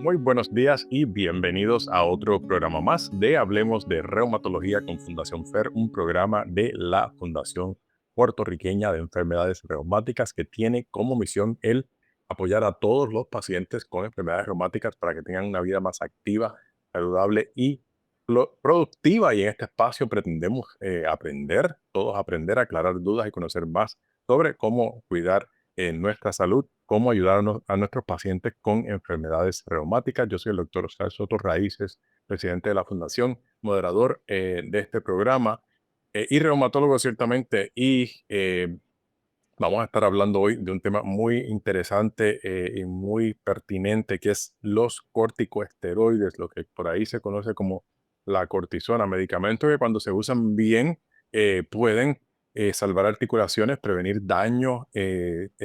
Muy buenos días y bienvenidos a otro programa más de Hablemos de Reumatología con Fundación FER, un programa de la Fundación Puertorriqueña de Enfermedades Reumáticas que tiene como misión el apoyar a todos los pacientes con enfermedades reumáticas para que tengan una vida más activa, saludable y productiva. Y en este espacio pretendemos todos aprender, aclarar dudas y conocer más sobre cómo cuidar nuestra salud, cómo ayudar a nuestros pacientes con enfermedades reumáticas. Yo soy el doctor Oscar Soto Raíces, presidente de la Fundación, moderador de este programa y reumatólogo ciertamente. Vamos a estar hablando hoy de un tema muy interesante y muy pertinente, que es los corticosteroides, lo que por ahí se conoce como la cortisona, medicamentos que cuando se usan bien pueden salvar articulaciones, prevenir daño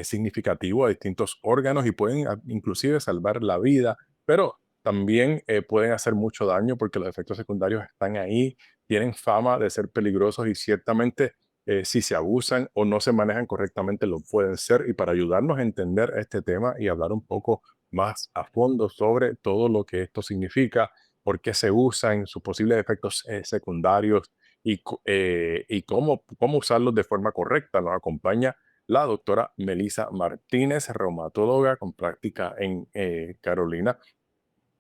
significativo a distintos órganos y pueden inclusive salvar la vida, pero también pueden hacer mucho daño porque los efectos secundarios están ahí, tienen fama de ser peligrosos y ciertamente si se abusan o no se manejan correctamente, lo pueden ser. Y para ayudarnos a entender este tema y hablar un poco más a fondo sobre todo lo que esto significa, por qué se usan, sus posibles efectos secundarios y cómo usarlos de forma correcta, nos acompaña la doctora Melisa Martínez, reumatóloga con práctica en Carolina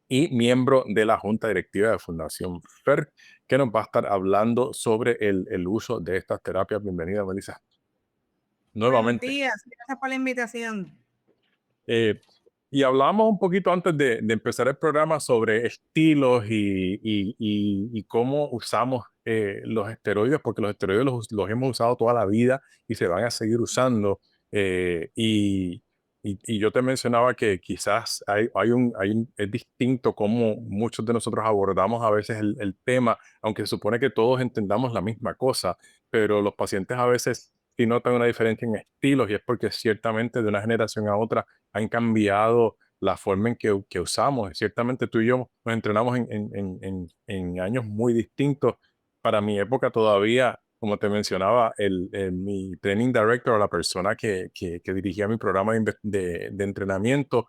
y miembro de la Junta Directiva de Fundación FER, que nos va a estar hablando sobre el uso de estas terapias. Bienvenida, Melissa, Buenos nuevamente. días, gracias por la invitación. Eh, y hablábamos un poquito antes de empezar el programa sobre estilos y cómo usamos los esteroides, porque los esteroides los hemos usado toda la vida y se van a seguir usando. Y yo te mencionaba que quizás es distinto cómo muchos de nosotros abordamos a veces el tema, aunque se supone que todos entendamos la misma cosa, pero los pacientes a veces sí notan una diferencia en estilos y es porque ciertamente de una generación a otra han cambiado la forma en que usamos. Ciertamente tú y yo nos entrenamos en años muy distintos. Para mi época todavía, como te mencionaba, mi training director, la persona que dirigía mi programa de entrenamiento,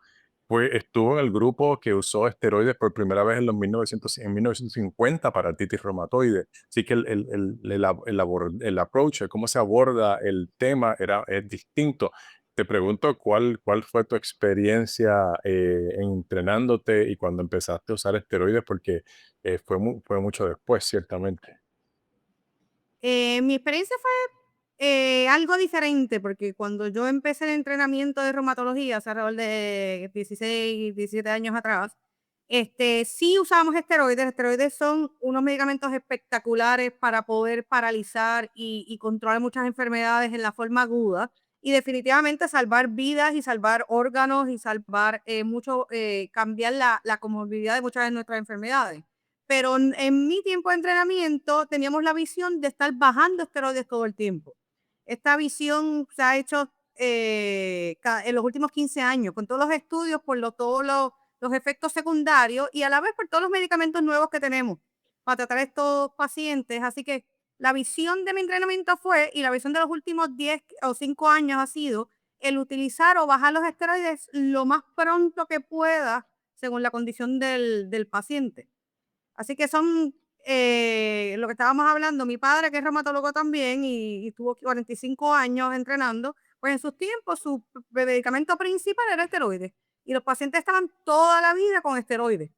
estuvo en el grupo que usó esteroides por primera vez en 1950 para artritis reumatoide. Así que el approach, cómo se aborda el tema es distinto. Te pregunto cuál fue tu experiencia entrenándote y cuando empezaste a usar esteroides, porque fue mucho después, ciertamente. Mi experiencia fue algo diferente porque cuando yo empecé el entrenamiento de reumatología, hace alrededor de 16, 17 años atrás, sí usábamos esteroides. Esteroides son unos medicamentos espectaculares para poder paralizar y controlar muchas enfermedades en la forma aguda y definitivamente salvar vidas y salvar órganos y salvar cambiar la comorbilidad de muchas de nuestras enfermedades. Pero en mi tiempo de entrenamiento teníamos la visión de estar bajando esteroides todo el tiempo. Esta visión se ha hecho en los últimos 15 años, con todos los estudios, todos los efectos secundarios y a la vez por todos los medicamentos nuevos que tenemos para tratar a estos pacientes. Así que la visión de mi entrenamiento fue, y la visión de los últimos 10 o 5 años ha sido, el utilizar o bajar los esteroides lo más pronto que pueda según la condición del paciente. Así que son, lo que estábamos hablando, mi padre, que es reumatólogo también y tuvo 45 años entrenando, pues en sus tiempos su medicamento principal era esteroides y los pacientes estaban toda la vida con esteroides,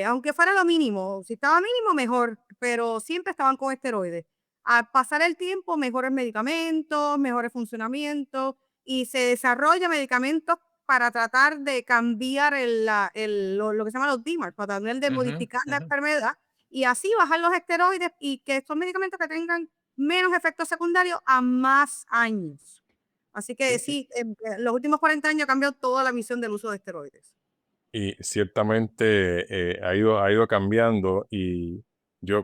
aunque fuera lo mínimo, si estaba mínimo mejor, pero siempre estaban con esteroides. Al pasar el tiempo, mejores medicamentos, mejores funcionamientos y se desarrolla medicamentos para tratar de cambiar lo que se llama los DMARD, para tratar de Ujú, modificar la ujú. enfermedad y así bajar los esteroides y que estos medicamentos que tengan menos efectos secundarios a más años. Así que Y, sí, los últimos 40 años ha cambiado toda la visión del uso de esteroides. y ciertamente ha ido cambiando y yo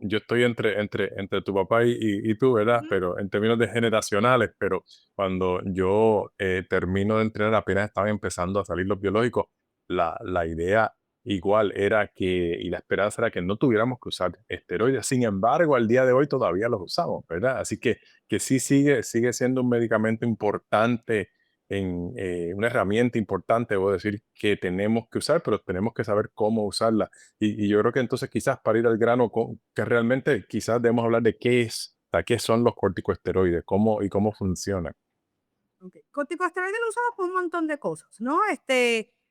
estoy entre tu papá y tú, ¿verdad? Ujú. Pero en términos de generacionales, pero cuando yo termino de entrenar, apenas estaban empezando a salir los biológicos, la idea igual era que, y la esperanza era que no tuviéramos que usar esteroides. Sin embargo, al día de hoy todavía los usamos, ¿verdad? Así que sí sigue siendo un medicamento importante, una herramienta importante, debo decir, que tenemos que usar, pero tenemos que saber cómo usarla. Y yo creo que entonces quizás para ir al grano, que realmente quizás debemos hablar de qué es, o sea, qué son los corticosteroides, cómo funcionan. Okey. Corticosteroides lo usamos por un montón de cosas, ¿no?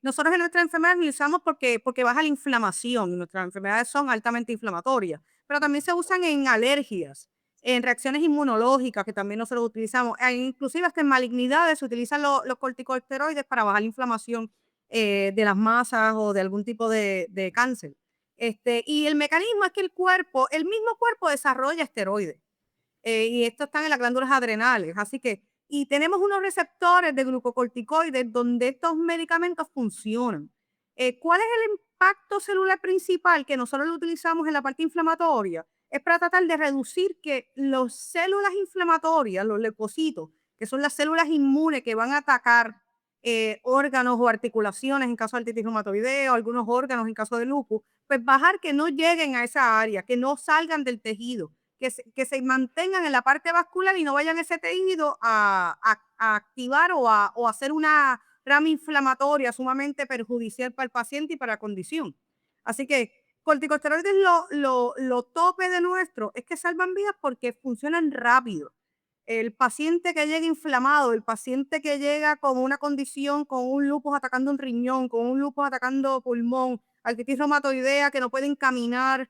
Nosotros en nuestra enfermedad lo usamos porque baja la inflamación, nuestras enfermedades son altamente inflamatorias, pero también se usan en alergias, en reacciones inmunológicas, que también nosotros utilizamos, inclusive hasta en malignidades se utilizan los corticosteroides para bajar la inflamación, de las masas o de algún tipo de cáncer. Y el mecanismo es que el mismo cuerpo desarrolla esteroides. Y estos están en las glándulas adrenales. Así que, y tenemos unos receptores de glucocorticoides donde estos medicamentos funcionan. ¿Cuál es el impacto celular principal que nosotros lo utilizamos en la parte inflamatoria? Es para tratar de reducir que las células inflamatorias, los leucocitos, que son las células inmunes que van a atacar órganos o articulaciones en caso de artritis reumatoidea o algunos órganos en caso de lupus, pues bajar que no lleguen a esa área, que no salgan del tejido, que se mantengan en la parte vascular y no vayan ese tejido a activar o a hacer una rama inflamatoria sumamente perjudicial para el paciente y para la condición. Así que corticosteroides, lo tope de nuestro es que salvan vidas porque funcionan rápido. El paciente que llega inflamado, el paciente que llega con una condición, con un lupus atacando un riñón, con un lupus atacando pulmón, artritis reumatoidea que no pueden caminar,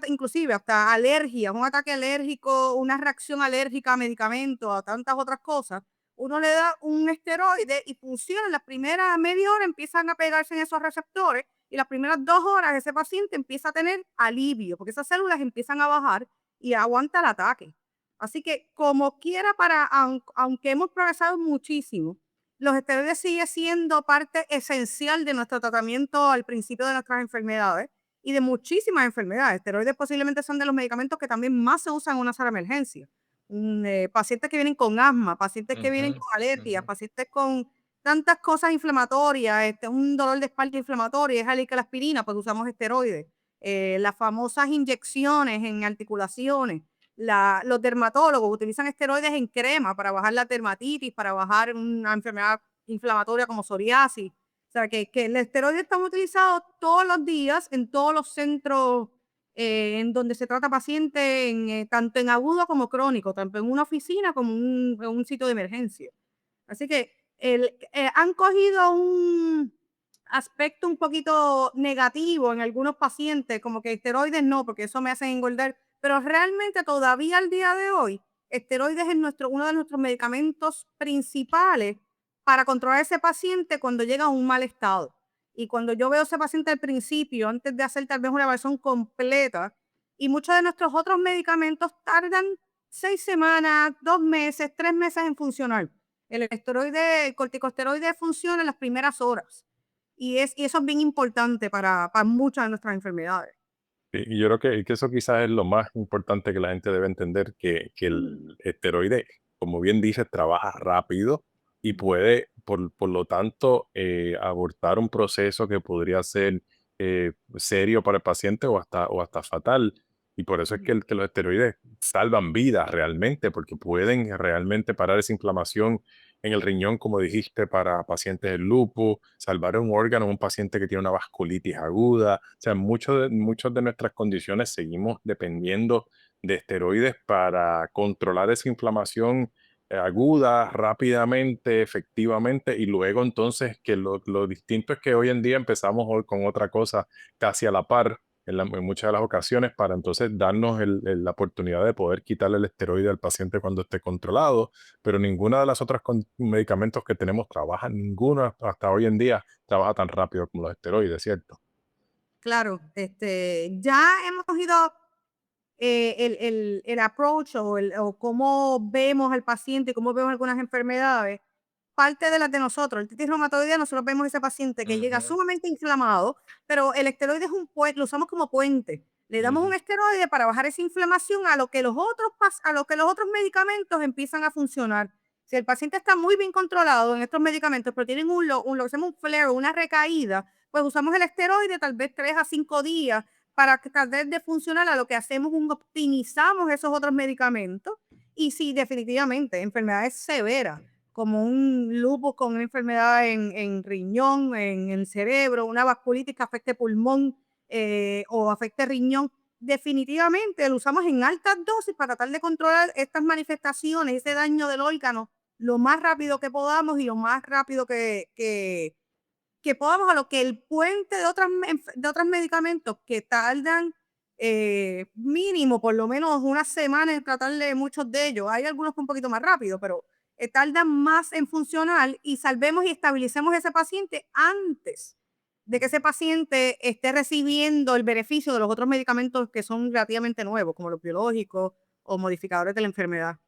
inclusive hasta alergias, un ataque alérgico, una reacción alérgica a medicamentos, a tantas otras cosas, uno le da un esteroide y funciona. En las primeras media hora empiezan a pegarse en esos receptores y las primeras 2 horas ese paciente empieza a tener alivio, porque esas células empiezan a bajar y aguanta el ataque. Así que como quiera, aunque hemos progresado muchísimo, los esteroides sigue siendo parte esencial de nuestro tratamiento al principio de nuestras enfermedades y de muchísimas enfermedades. Esteroides posiblemente son de los medicamentos que también más se usan en una sala de emergencia. Pacientes que vienen con asma, pacientes que vienen Ujú, con alergias, ujú. pacientes con tantas cosas inflamatorias, un dolor de espalda inflamatorio, es la aspirina, pues usamos esteroides. Las famosas inyecciones en articulaciones, los dermatólogos utilizan esteroides en crema para bajar la dermatitis, para bajar una enfermedad inflamatoria como psoriasis. O sea, que el esteroide está utilizado todos los días en todos los centros en donde se trata pacientes, tanto en agudo como crónico, tanto en una oficina como en un sitio de emergencia. Así que han cogido un aspecto un poquito negativo en algunos pacientes, como que esteroides no, porque eso me hace engordar, pero realmente todavía al día de hoy, esteroides es uno de nuestros medicamentos principales para controlar a ese paciente cuando llega a un mal estado. Y cuando yo veo a ese paciente al principio, antes de hacer tal vez una evaluación completa, y muchos de nuestros otros medicamentos tardan 6 semanas, 2 meses, 3 meses en funcionar. El corticosteroide funciona en las primeras horas y eso es bien importante para muchas de nuestras enfermedades. Y yo creo que eso quizás es lo más importante que la gente debe entender, que el esteroide, como bien dices, trabaja rápido y puede, por lo tanto, abortar un proceso que podría ser serio para el paciente o hasta fatal. Y por eso es que los esteroides salvan vidas realmente, porque pueden realmente parar esa inflamación en el riñón, como dijiste, para pacientes de lupus, salvar un órgano, un paciente que tiene una vasculitis aguda. O sea, muchas de nuestras condiciones seguimos dependiendo de esteroides para controlar esa inflamación aguda rápidamente, efectivamente, y luego entonces que lo distinto es que hoy en día empezamos hoy con otra cosa casi a la par en muchas de las ocasiones para entonces darnos la oportunidad de poder quitarle el esteroide al paciente cuando esté controlado, pero ninguna de las otras medicamentos que tenemos trabaja, ninguna hasta hoy en día trabaja tan rápido como los esteroides, ¿cierto? Claro, ya hemos ido el approach o cómo vemos al paciente, cómo vemos algunas enfermedades, parte de las de nosotros. El artritis reumatoidea, nosotros vemos ese paciente que llega Ujú, sumamente inflamado, pero el esteroide es un puente, lo usamos como puente. Le damos un ujú. esteroide para bajar esa inflamación a lo que los otros medicamentos empiezan a funcionar. Si el paciente está muy bien controlado en estos medicamentos, pero tienen lo que se llama un flare o una recaída, pues usamos el esteroide tal vez 3 a 5 días para que tratar de funcionar, a lo que hacemos un optimizamos esos otros medicamentos. Y si definitivamente enfermedades severas, como un lupus con una enfermedad en riñón, en el cerebro, una vasculitis que afecte pulmón, o afecte riñón, definitivamente lo usamos en altas dosis para tratar de controlar estas manifestaciones, ese daño del órgano, lo más rápido que podamos y lo más rápido que podamos, a lo que el puente de de otros medicamentos que tardan, mínimo por lo menos unas semanas en tratarle muchos de ellos. Hay algunos que un poquito más rápido, pero, tardan más en funcionar, y salvemos y estabilicemos ese paciente antes de que ese paciente esté recibiendo el beneficio de los otros medicamentos que son relativamente nuevos, como los biológicos o modificadores de la enfermedad.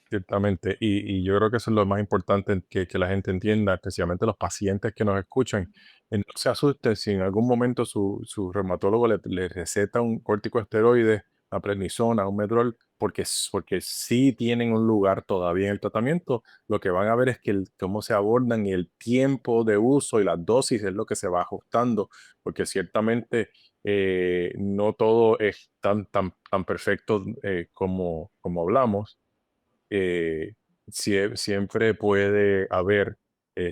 Ciertamente, y yo creo que eso es lo más importante que la gente entienda, especialmente los pacientes que nos escuchan. No se asusten si en algún momento su reumatólogo le receta un corticosteroide, una prednisona, un medrol, porque sí tienen un lugar todavía en el tratamiento. Lo que van a ver es que cómo se abordan y el tiempo de uso y la dosis es lo que se va ajustando, porque ciertamente no todo es tan perfecto como hablamos. Siempre puede haber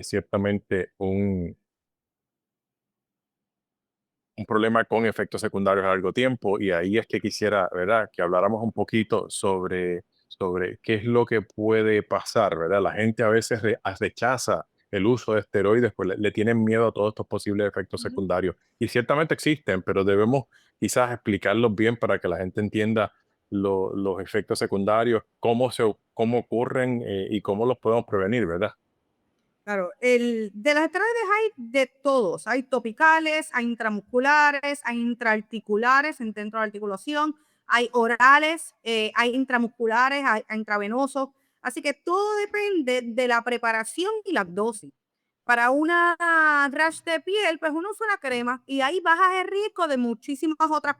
ciertamente un problema con efectos secundarios a largo tiempo, y ahí es que quisiera, ¿verdad?, que habláramos un poquito sobre qué es lo que puede pasar, ¿verdad? La gente a veces rechaza el uso de esteroides, pues le tienen miedo a todos estos posibles efectos Ujú. secundarios. Y ciertamente existen, pero debemos quizás explicarlos bien para que la gente entienda los efectos secundarios, cómo ocurren y cómo los podemos prevenir, ¿verdad? Claro, de los esteroides hay de todos, hay topicales, hay intramusculares, hay intraarticulares en dentro de la articulación, hay orales, hay intramusculares, hay intravenosos, así que todo depende de la preparación y la dosis. Para una rash de piel, pues uno usa una crema y ahí bajas el riesgo de muchísimas otras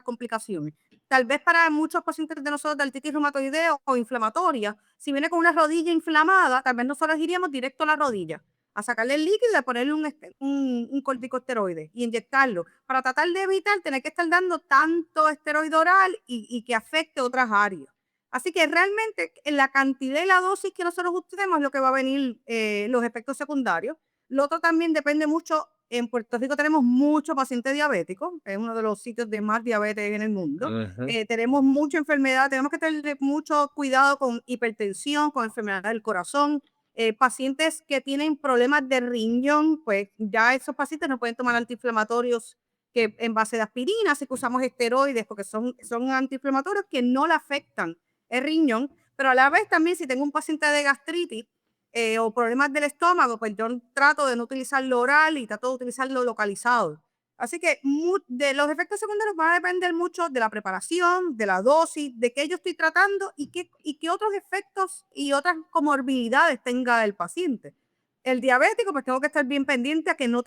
complicaciones. Tal vez para muchos pacientes de nosotros de artritis reumatoidea o inflamatoria, si viene con una rodilla inflamada, tal vez nosotros iríamos directo a la rodilla, a sacarle el líquido y a ponerle un corticosteroide y inyectarlo, para tratar de evitar tener que estar dando tanto esteroide oral y que afecte otras áreas. Así que realmente en la cantidad y la dosis que nosotros usemos es lo que va a venir, los efectos secundarios. Lo otro también depende mucho. En Puerto Rico tenemos muchos pacientes diabéticos, es uno de los sitios de más diabetes en el mundo. Ujú. Tenemos mucha enfermedad, tenemos que tener mucho cuidado con hipertensión, con enfermedad del corazón, pacientes que tienen problemas de riñón, pues ya esos pacientes no pueden tomar antiinflamatorios que en base de aspirina, así que usamos esteroides porque son antiinflamatorios que no le afectan el riñón, pero a la vez también si tengo un paciente de gastritis, o problemas del estómago, pues yo trato de no utilizarlo oral y trato de utilizarlo localizado. Así que de los efectos secundarios van a depender mucho de la preparación, de la dosis, de qué yo estoy tratando y qué otros efectos y otras comorbilidades tenga el paciente. El diabético, pues tengo que estar bien pendiente a que no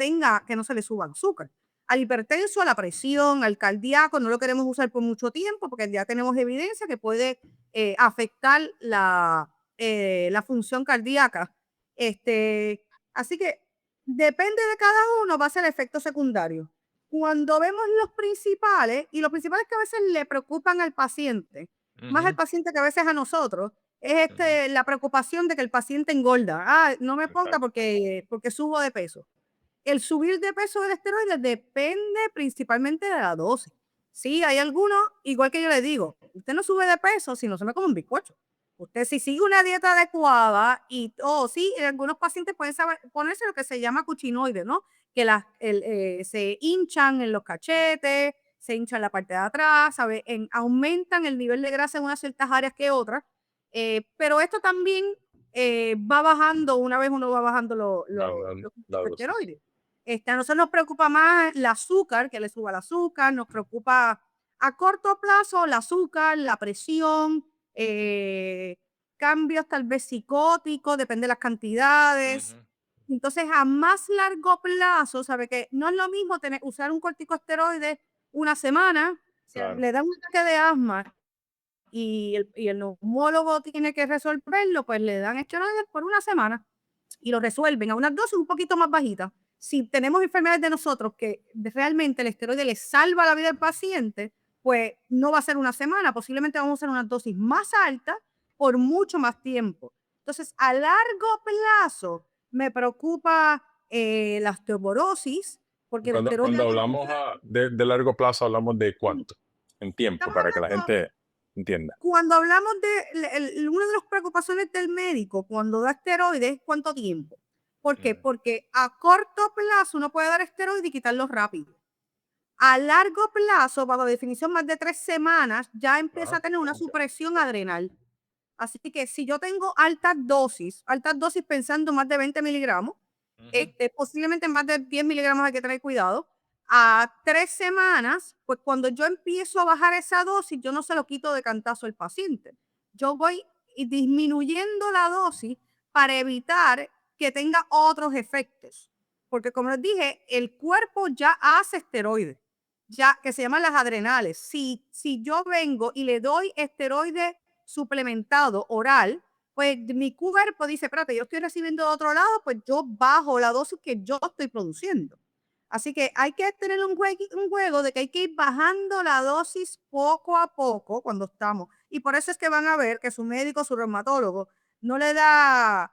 se le suba el azúcar. Al hipertenso, a la presión, al cardíaco, no lo queremos usar por mucho tiempo porque ya tenemos evidencia que puede afectar la función cardíaca. Así que depende de cada uno, va a ser el efecto secundario. Cuando vemos los principales que a veces le preocupan al paciente, más al Ujú. paciente que a veces a nosotros, es Ujú. la preocupación de que el paciente engorda. Ah, no me ponga Exacto. porque subo de peso. El subir de peso del esteroide depende principalmente de la dosis. Sí, hay algunos, igual que yo le digo, usted no sube de peso si no se me come un bizcocho. Usted si sigue una dieta adecuada sí, algunos pacientes pueden ponerse lo que se llama cuchinoide, ¿no? Que se hinchan en los cachetes, se hinchan la parte de atrás, ¿sabe? Aumentan el nivel de grasa en unas ciertas áreas que otras, pero esto también va bajando una vez uno va bajando los La dosis. corticosteroides. A nosotros nos preocupa más el azúcar, que le suba el azúcar, nos preocupa a corto plazo el azúcar, la presión, cambios tal vez psicóticos, depende de las cantidades. Ujú. Entonces, a más largo plazo, sabe que no es lo mismo usar un corticosteroide una semana, si Claro. le da un ataque de asma y el neumólogo tiene que resolverlo, pues le dan esteroides por una semana y lo resuelven a unas dosis un poquito más bajitas. Si tenemos enfermedades de nosotros que realmente el esteroide le salva la vida al paciente, pues no va a ser una semana, posiblemente vamos a hacer una dosis más alta por mucho más tiempo. Entonces, a largo plazo me preocupa la osteoporosis, porque el esteroide Cuando hablamos de largo plazo, hablamos de cuánto en tiempo, estamos para que la hablando gente entienda. cuando hablamos de una de las preocupaciones del médico cuando da esteroides, ¿cuánto tiempo? ¿Por qué? Ujú. Porque a corto plazo uno puede dar esteroides y quitarlos rápido. A largo plazo, bajo definición, más de 3 semanas, ya empieza a Ajá, tener una ok. supresión adrenal. Así que si yo tengo altas dosis pensando más de 20 miligramos, Ujú. posiblemente más de 10 miligramos hay que tener cuidado. A 3 semanas, pues cuando yo empiezo a bajar esa dosis, yo no se lo quito de cantazo al paciente. Yo voy disminuyendo la dosis para evitar que tenga otros efectos. Porque como les dije, el cuerpo ya hace esteroides, ya que se llaman las adrenales. Si yo vengo y le doy esteroides suplementado oral, pues mi cuerpo dice, espérate, yo estoy recibiendo de otro lado, pues yo bajo la dosis que yo estoy produciendo. Así que hay que tener un juego de que hay que ir bajando la dosis poco a poco cuando estamos. Y por eso es que van a ver que su médico, su reumatólogo, no le da,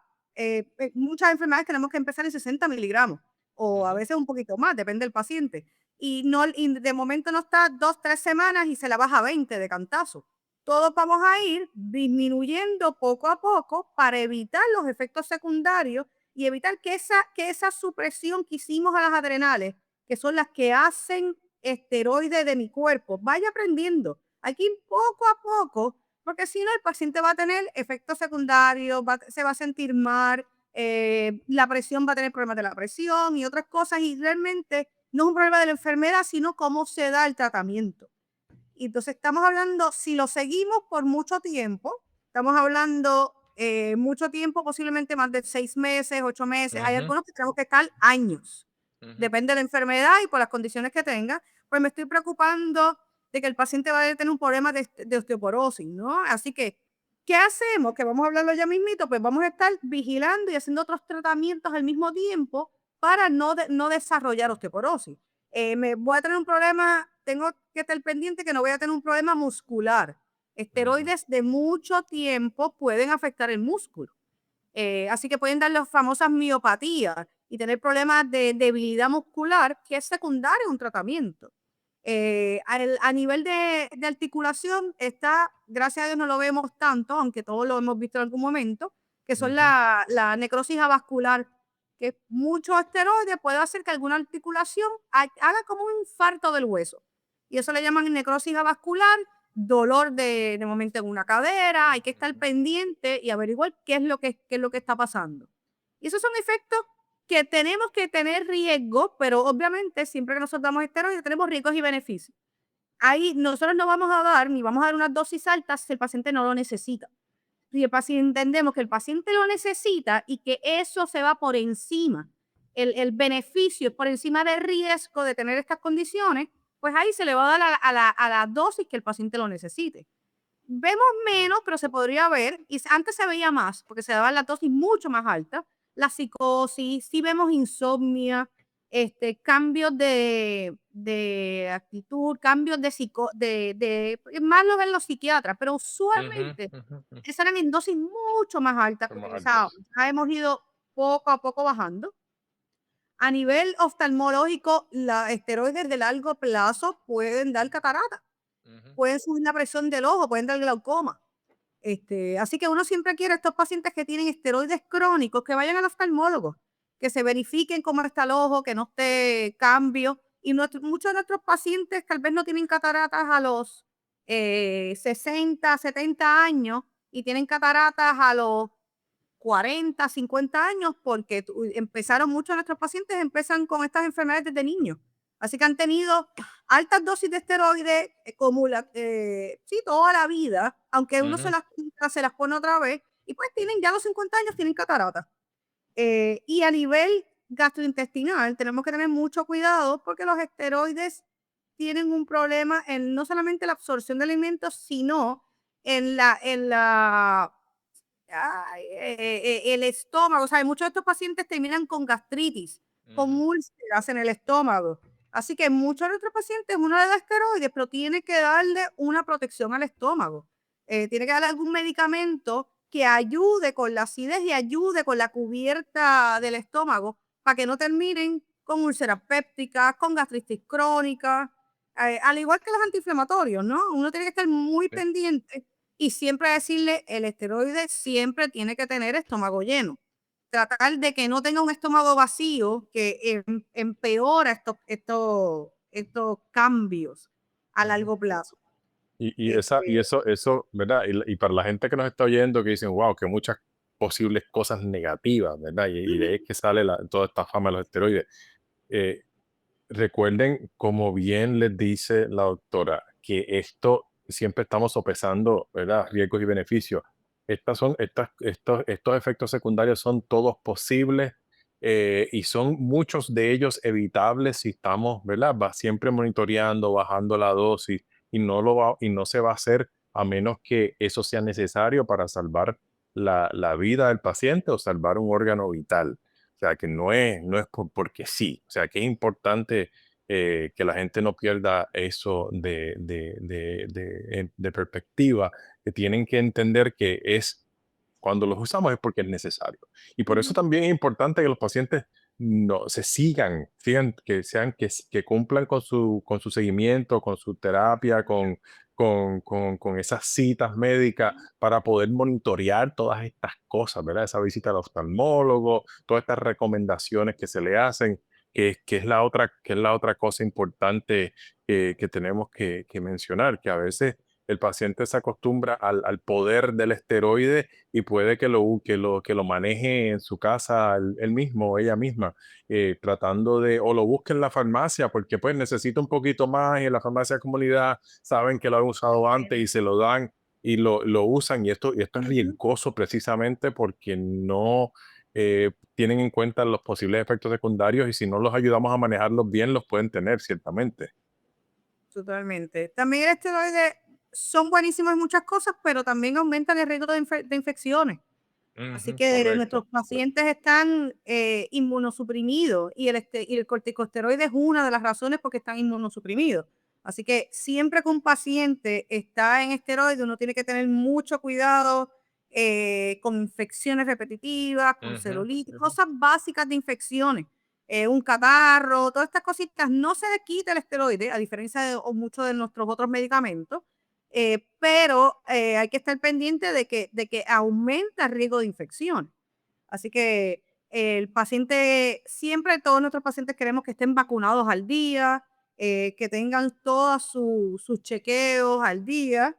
muchas enfermedades tenemos que empezar en 60 miligramos o a Ujú. veces un poquito más, depende del paciente. Y, no, y de momento no está 2, 3 semanas y se la baja a 20 de cantazo. Todos vamos a ir disminuyendo poco a poco para evitar los efectos secundarios y evitar que esa supresión que hicimos a las adrenales, que son las que hacen esteroides de mi cuerpo, vaya aprendiendo. Hay que ir poco a poco, porque si no, el paciente va a tener efectos secundarios, se va a sentir mal, la presión va a tener problemas de la presión y otras cosas, y realmente no es un problema de la enfermedad, sino cómo se da el tratamiento. Y entonces estamos hablando, si lo seguimos por mucho tiempo, estamos hablando mucho tiempo, posiblemente más de 6 meses, 8 meses. Hay Ujú, algunos que tenemos que estar años. ujú. Depende de la enfermedad y por las condiciones que tenga. Pues me estoy preocupando de que el paciente vaya a tener un problema de osteoporosis, ¿no? Así que, ¿qué hacemos? Que vamos a hablarlo ya mismito, pues vamos a estar vigilando y haciendo otros tratamientos al mismo tiempo para no desarrollar osteoporosis. Me voy a tener un problema, tengo que estar pendiente que no voy a tener un problema muscular. Ujú. Esteroides de mucho tiempo pueden afectar el músculo. Así que pueden dar las famosas miopatías y tener problemas de debilidad muscular, que es secundario a un tratamiento. A nivel de articulación está, gracias a Dios no lo vemos tanto, aunque todos lo hemos visto en algún momento, que son Ujú. la necrosis avascular, que mucho esteroide puede hacer que alguna articulación haga como un infarto del hueso. Y eso le llaman necrosis avascular, dolor de momento en una cadera, hay que estar Ujú. pendiente y averiguar qué es lo que está pasando. Y esos son efectos que tenemos que tener riesgos, pero obviamente siempre que nosotros damos esteroides tenemos riesgos y beneficios. Ahí nosotros no vamos a dar, ni vamos a dar unas dosis altas si el paciente no lo necesita. Si el paciente entendemos que el paciente lo necesita y que eso se va por encima, el beneficio es por encima del riesgo de tener estas condiciones, pues ahí se le va a dar a la dosis que el paciente lo necesite. Vemos menos, pero se podría ver, y antes se veía más, porque se daban las dosis mucho más altas, la psicosis, sí vemos insomnia, cambios de actitud, cambios más lo ven los psiquiatras, pero Ujú, usualmente ujú, ujú. esas eran en dosis mucho más altas que Son más utilizábamos. altas. Ya hemos ido poco a poco bajando. A nivel oftalmológico, los esteroides de largo plazo pueden dar catarata, Ujú. pueden subir la presión del ojo, pueden dar glaucoma. Así que uno siempre quiere a estos pacientes que tienen esteroides crónicos que vayan al oftalmólogo, que se verifiquen cómo está el ojo, que no esté cambio. Y muchos de nuestros pacientes tal vez no tienen cataratas a los 60, 70 años y tienen cataratas a los 40, 50 años, porque empezaron muchos de nuestros pacientes empiezan con estas enfermedades desde niños. Así que han tenido altas dosis de esteroides, sí, toda la vida, aunque uno se Ujú. las quita, se las pone otra vez, y pues tienen ya a los 50 años, tienen catarata. Y a nivel gastrointestinal, tenemos que tener mucho cuidado porque los esteroides tienen un problema en no solamente la absorción de alimentos, sino en la el estómago, o sea, muchos de estos pacientes terminan con gastritis, con Ujú, úlceras en el estómago. Así que muchos de nuestros pacientes uno le da esteroides, pero tiene que darle una protección al estómago. Tiene que darle algún medicamento que ayude con la acidez y ayude con la cubierta del estómago para que no terminen con úlceras pépticas, con gastritis crónica, al igual que los antiinflamatorios, ¿no? Uno tiene que estar muy Sí. pendiente y siempre decirle, el esteroide siempre tiene que tener estómago lleno. Tratar de que no tenga un estómago vacío que empeora estos cambios a Ujú. largo plazo. Y Este, eso, ¿verdad? Y para la gente que nos está oyendo que dicen, wow, que muchas posibles cosas negativas, ¿verdad? Y de ahí es Ujú, que sale toda esta fama de los esteroides. Eh, Recuerden, como bien les dice la doctora, que esto siempre estamos sopesando, ¿verdad? Riesgos y beneficios. Estos efectos secundarios son todos posibles, y son muchos de ellos evitables si estamos, ¿verdad? Siempre monitoreando, bajando la dosis y no se va a hacer a menos que eso sea necesario para salvar la vida del paciente o salvar un órgano vital. O sea, que no es porque sí. O sea, que es importante, que la gente no pierda eso de perspectiva, que tienen que entender que cuando los usamos es porque es necesario. Y por eso ujú, también es importante que los pacientes no se sigan, que cumplan con su seguimiento, con su terapia, con esas citas médicas para poder monitorear todas estas cosas, ¿verdad? Esa visita al oftalmólogo, todas estas recomendaciones que se le hacen, que es la otra cosa importante, que tenemos que mencionar, que a veces el paciente se acostumbra al poder del esteroide y puede que lo maneje en su casa él mismo o ella misma, tratando o lo busque en la farmacia porque pues necesita un poquito más y en la farmacia de comunidad saben que lo han usado antes y se lo dan y lo usan y esto es ujú. riesgoso precisamente porque no tienen en cuenta los posibles efectos secundarios y si no los ayudamos a manejarlos bien los pueden tener ciertamente. Totalmente. También el esteroide son buenísimos en muchas cosas, pero también aumentan el riesgo de infecciones. Así Ujú, que correcto. nuestros pacientes están inmunosuprimidos y el corticosteroide es una de las razones por qué están inmunosuprimidos. Así que siempre que un paciente está en esteroide, uno tiene que tener mucho cuidado con infecciones repetitivas, con ujú, celulitis, ujú, cosas básicas de infecciones, un catarro, todas estas cositas. No se le quita el esteroide, a diferencia de muchos de nuestros otros medicamentos, pero hay que estar pendiente de que aumenta el riesgo de infección. Así que el paciente, siempre todos nuestros pacientes queremos que estén vacunados al día, que tengan todos sus chequeos al día.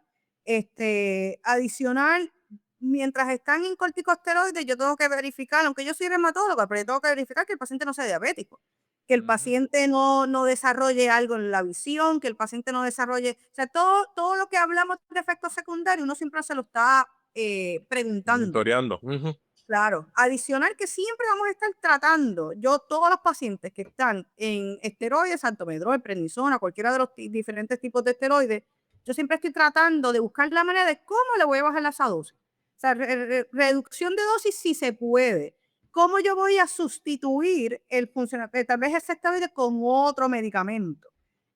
Adicional, mientras están en corticosteroides, yo tengo que verificar, aunque yo soy reumatóloga, pero yo tengo que verificar que el paciente no sea diabético, que el ujú, paciente no desarrolle algo en la visión, que el paciente no desarrolle, o sea, todo lo que hablamos de efectos secundarios, uno siempre se lo está preguntando. Monitoreando. Ujú. Claro, adicional que siempre vamos a estar tratando, yo todos los pacientes que están en esteroides, saltomedrol, prednisona, cualquiera de los diferentes tipos de esteroides, yo siempre estoy tratando de buscar la manera de cómo le voy a bajar esa dosis. O sea, reducción de dosis si se puede. ¿Cómo yo voy a sustituir el funcionamiento, tal vez ese esteroide con otro medicamento?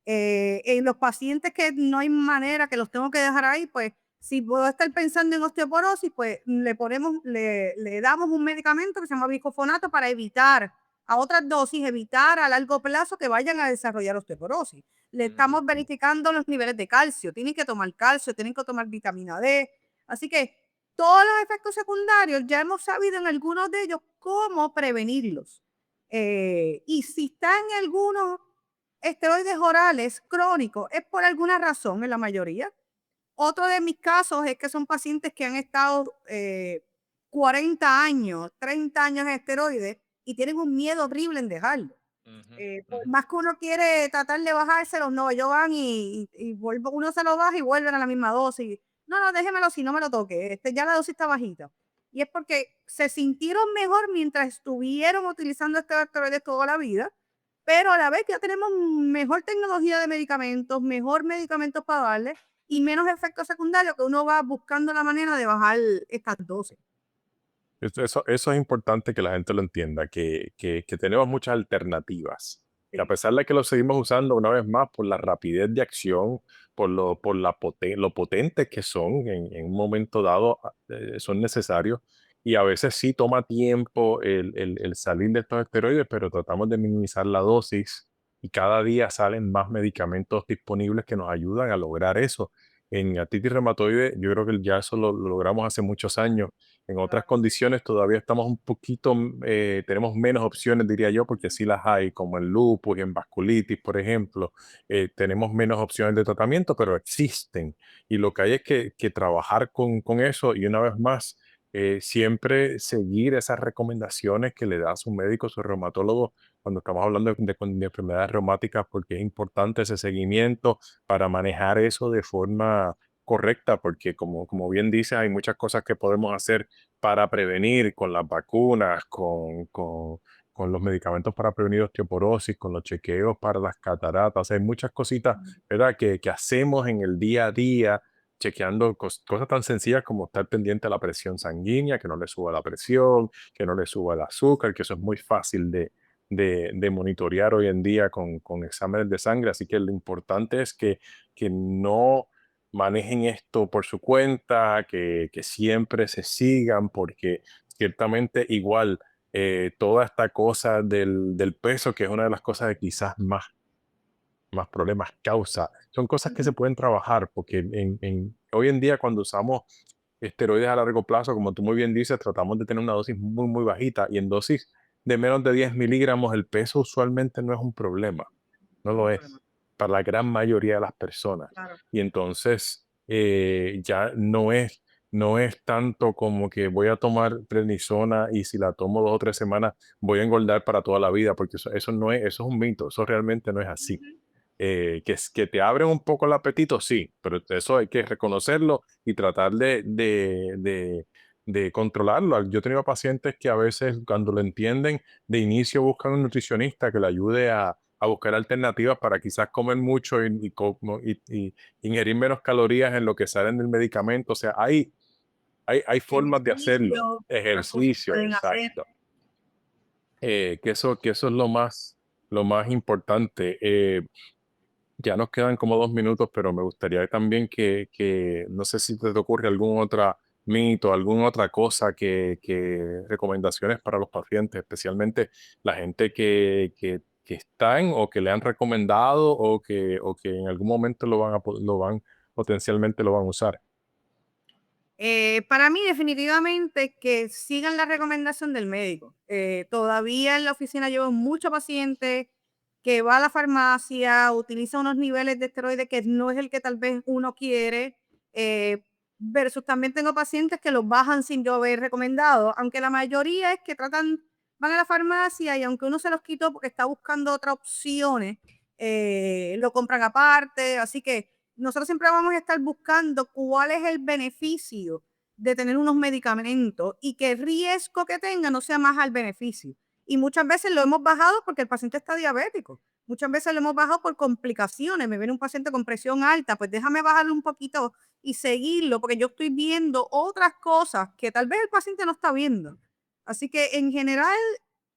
En los pacientes que no hay manera, que los tengo que dejar ahí, pues si puedo estar pensando en osteoporosis, pues le damos un medicamento que se llama bifoconato para evitar a otras dosis, evitar a largo plazo que vayan a desarrollar osteoporosis. Le ujú, estamos verificando los niveles de calcio, tienen que tomar calcio, tienen que tomar vitamina D. Así que todos los efectos secundarios ya hemos sabido en algunos de ellos cómo prevenirlos. Y si están en algunos esteroides orales crónicos, es por alguna razón en la mayoría. Otro de mis casos es que son pacientes que han estado 40 años, 30 años en esteroides y tienen un miedo horrible en dejarlo. ujú, Por ujú, más que uno quiere tratar de bajárselos, no, ellos van uno se lo baja y vuelven a la misma dosis. No, no, déjemelo si no me lo toque, ya la dosis está bajita. Y es porque se sintieron mejor mientras estuvieron utilizando esteroides toda la vida, pero a la vez que ya tenemos mejor tecnología de medicamentos, mejor medicamentos para darle y menos efectos secundarios que uno va buscando la manera de bajar estas dosis. Eso es importante que la gente lo entienda, que tenemos muchas alternativas. Y a Sí. pesar de que lo seguimos usando una vez más por la rapidez de acción, lo potentes que son en un momento dado, son necesarios. Y a veces sí toma tiempo el salir de estos esteroides, pero tratamos de minimizar la dosis y cada día salen más medicamentos disponibles que nos ayudan a lograr eso. En artritis reumatoide, yo creo que ya eso lo logramos hace muchos años. En otras Claro. condiciones todavía estamos un poquito, tenemos menos opciones, diría yo, porque sí las hay, como en lupus y en vasculitis, por ejemplo. Tenemos menos opciones de tratamiento, pero existen. Y lo que hay es que trabajar con eso y una vez más, siempre seguir esas recomendaciones que le da su médico, su reumatólogo, cuando estamos hablando de enfermedades reumáticas, porque es importante ese seguimiento para manejar eso de forma correcta, porque como bien dice, hay muchas cosas que podemos hacer para prevenir con las vacunas, con los medicamentos para prevenir osteoporosis, con los chequeos para las cataratas. Hay muchas cositas, ¿verdad?, que hacemos en el día a día, chequeando cosas tan sencillas como estar pendiente a la presión sanguínea, que no le suba la presión, que no le suba el azúcar, que eso es muy fácil de monitorear hoy en día con exámenes de sangre. Así que lo importante es que no manejen esto por su cuenta, que siempre se sigan, porque ciertamente igual toda esta cosa del peso, que es una de las cosas que quizás más problemas causa, son cosas que se Ujú. pueden trabajar, porque hoy en día cuando usamos esteroides a largo plazo, como tú muy bien dices, tratamos de tener una dosis muy, muy bajita y en dosis de menos de 10 miligramos el peso usualmente no es un problema, no No es lo un es problema. para la gran mayoría de las personas. Claro. Y entonces ya no es tanto como que voy a tomar prednisona y si la tomo 2 o 3 semanas voy a engordar para toda la vida, porque eso no es, eso es un mito, eso realmente no es así. Ujú. Que te abren un poco el apetito, sí, pero eso hay que reconocerlo y tratar de controlarlo. Yo he tenido pacientes que a veces cuando lo entienden, de inicio buscan un nutricionista que le ayude a buscar alternativas para quizás comer mucho y ingerir menos calorías en lo que salen del medicamento. O sea, hay formas de hacerlo. Ejercicio, otras cosas que Ejercicio, pueden hacer. exacto. Que eso es lo más importante. Ya nos quedan como 2 minutos, pero me gustaría también no sé si te ocurre algún otro mito, alguna otra cosa recomendaciones para los pacientes, especialmente la gente que están o que le han recomendado o que en algún momento potencialmente lo van a usar. Para mí, definitivamente, que sigan la recomendación del médico. Todavía en la oficina llevo muchos pacientes que va a la farmacia, utiliza unos niveles de esteroides que no es el que tal vez uno quiere, eh, versus también tengo pacientes que los bajan sin yo haber recomendado, aunque la mayoría es que van a la farmacia y aunque uno se los quitó porque está buscando otras opciones, lo compran aparte. Así que nosotros siempre vamos a estar buscando cuál es el beneficio de tener unos medicamentos y que el riesgo que tenga no sea más al beneficio. Y muchas veces lo hemos bajado porque el paciente está diabético. Muchas veces lo hemos bajado por complicaciones. Me viene un paciente con presión alta, pues déjame bajarle un poquito y seguirlo porque yo estoy viendo otras cosas que tal vez el paciente no está viendo. Así que en general,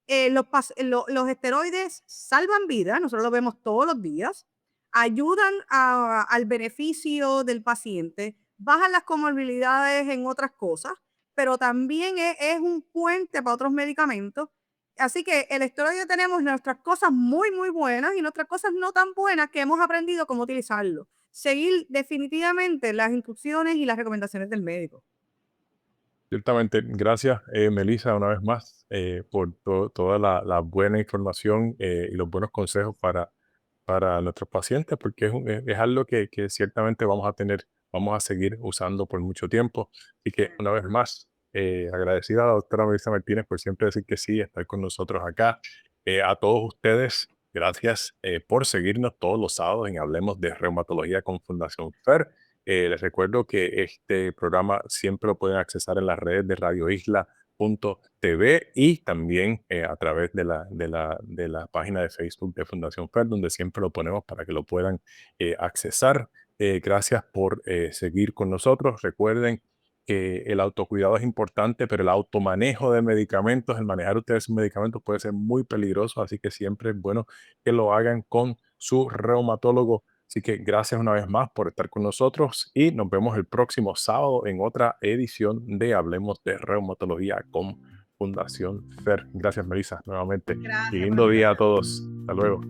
los esteroides salvan vidas, nosotros lo vemos todos los días, ayudan al beneficio del paciente, bajan las comorbilidades en otras cosas, pero también es un puente para otros medicamentos. Así que el esteroide tenemos nuestras cosas muy, muy buenas y nuestras cosas no tan buenas que hemos aprendido cómo utilizarlo. Seguir definitivamente las instrucciones y las recomendaciones del médico. Ciertamente, gracias, Melissa, una vez más, por toda la buena información y los buenos consejos para nuestros pacientes, porque es algo que ciertamente vamos a seguir usando por mucho tiempo. Así que una vez más, agradecida a la doctora Melissa Martínez por siempre decir que sí, estar con nosotros acá. A todos ustedes, gracias por seguirnos todos los sábados en Hablemos de Reumatología con Fundación FER. Les recuerdo que este programa siempre lo pueden accesar en las redes de radioisla.tv y también a través de la página de Facebook de Fundación FER, donde siempre lo ponemos para que lo puedan accesar. Gracias por seguir con nosotros. Recuerden que el autocuidado es importante, pero el automanejo de medicamentos, el manejar ustedes sus medicamentos puede ser muy peligroso, así que siempre es bueno que lo hagan con su reumatólogo. Así que gracias una vez más por estar con nosotros y nos vemos el próximo sábado en otra edición de Hablemos de Reumatología con Fundación FER. Gracias, Melissa, nuevamente. Y Gracias por la lindo día a invitación. todos. Hasta luego.